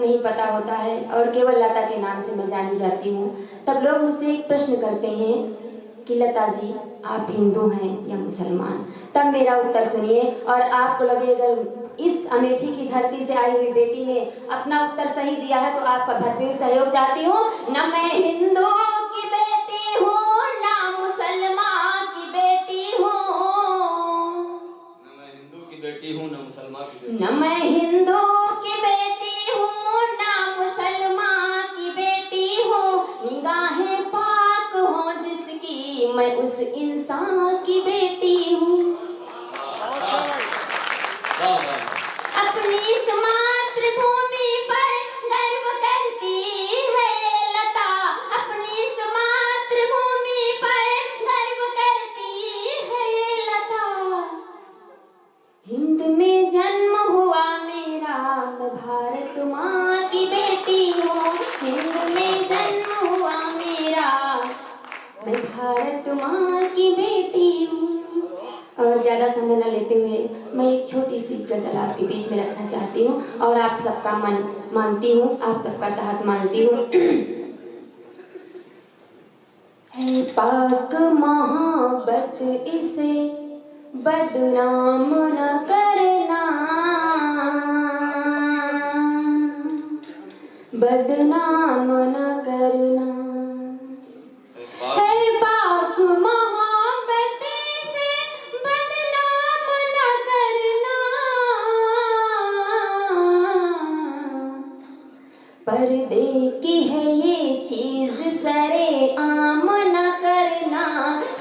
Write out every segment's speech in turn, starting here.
नहीं पता होता है और केवल लता के नाम से मैं जानी जाती हूँ, तब लोग मुझसे एक प्रश्न करते हैं कि लता जी आप हिंदू हैं या मुसलमान। तब मेरा उत्तर सुनिए और आपको लगे अगर इस अमेठी की धरती से आई हुई बेटी ने अपना उत्तर सही दिया है तो आपका भरपूर सहयोग चाहती हूँ। न मैं हिंदू की बेटी हूँ ना मुसलमान की बेटी हूँ, न मैं हिंदू की बेटी हूँ न मुसलमान की बेटी, न मैं हिंदू की बेटी हूँ ना मुसलमान की बेटी हूँ, निगाहें पाक हो जिसकी मैं उस इंसान की बेटी हूँ। अपनी इस मातृभूमि पर गर्व करती है लता, अपनी इस मातृभूमि पर गर्व करती है लता। हिंद में जन्म हुआ मेरा, मैं भारत माँ की बेटी हूँ। हिंद में जन्म हुआ मेरा, मैं भारत माँ की बेटी हूँ। और ज़्यादा समय न लेते हुए मैं एक छोटी सी गज़ल आपके बीच में रखना चाहती हूँ और आप सबका मन मानती हूँ, आप सबका साथ मानती हूँ। है पाक मोहब्बत इसे बदनाम न करना, बदनाम न करना। है पाक मोहब्बत इसे बदनाम न करना, पर्दे की है ये चीज सरे आम न करना,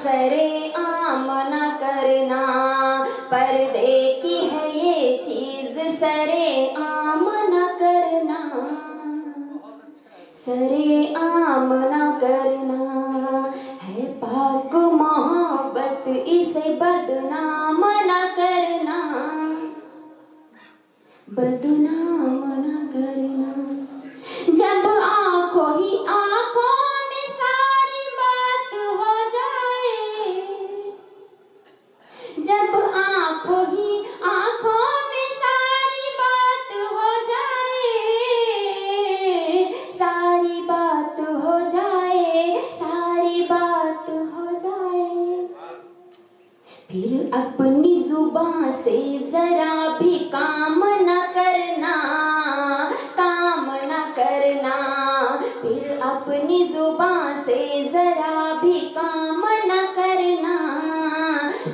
सरे आम न करना। पर्दे की है ये चीज सरे आम न करना, सरे आम न करना। है पाक मोहब्बत इसे बदनाम न करना, बदनाम न करना। जब आंखों ही आंखों में सारी बात हो जाए, जब आंखों ही आंखों में सारी बात हो जाए, सारी बात हो जाए, सारी बात हो जाए, फिर अपनी जुबान से जरा भी काम न करना, काम न करना। फिर अपनी जुबान से जरा भी काम न करना,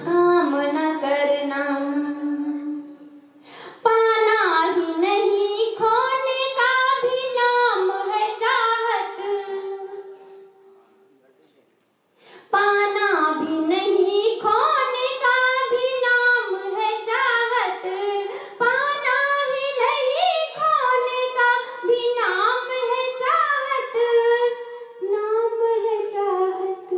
काम न करना। पाना ही नहीं खोने का भी नाम है चाहत, पाना भी नहीं खोने का भी नाम है चाहत, पाना ही नहीं खोने का भी नाम है चाहत, नाम है चाहत।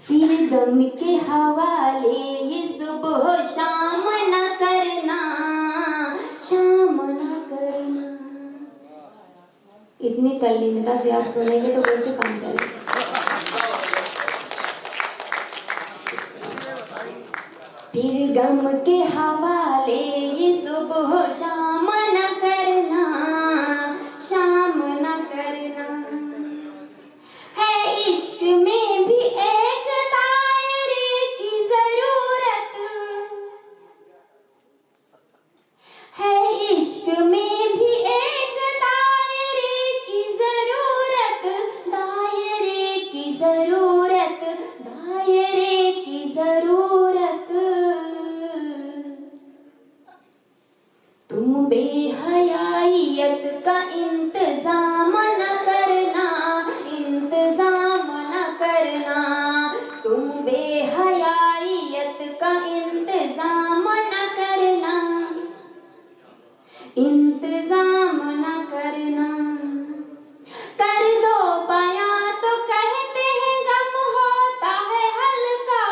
फिर गम के हवाले ये सुबह शाम न करना, शाम न करना। इतनी तल्लीनता से आप सुनेंगे तो कैसे काम चलेगा। फिर गम के हवाले ये सुबह शाम न करना, शाम न करना। है इश्क में भी एक दायरे की जरूरत, है इश्क में भी एक दायरे की जरूरत, दायरे की जरूरत, दायरे की जरूरत। तुम बेहयाइयत का इंतजाम न करना, इंतजाम न करना। तुम बेहयाइयत का इंतजाम न करना, इंतजाम न करना। कर दो बयां तो कहते हैं गम होता है हल्का,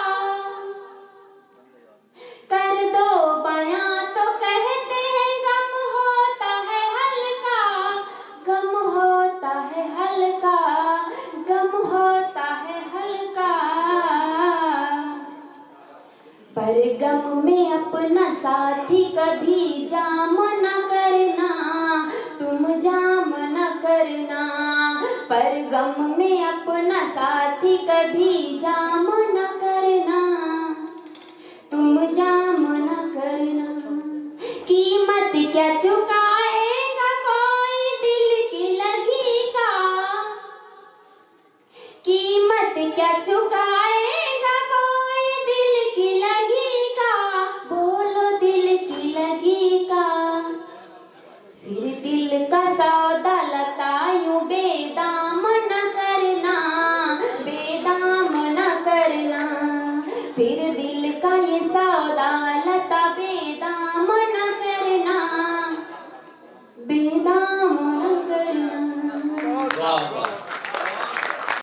कर दो बयां तो कहते हैं गम होता है हल्का, गम होता है हल्का, गम होता है हल्का। पर गम में अपना साथी कभी जाम न करना, करना, पर गम में अपना साथी कभी जाम न करना, तुम जाम न करना। कीमत क्या चुकाएगा कोई दिल की लगी का, कीमत क्या चुकाएगा कोई दिल की लगी का, बोलो दिल की लगी का। फिर दिल का सौदा लता यूं बेदाम न करना, बेदाम न करना, फिर दिल का ये सौदा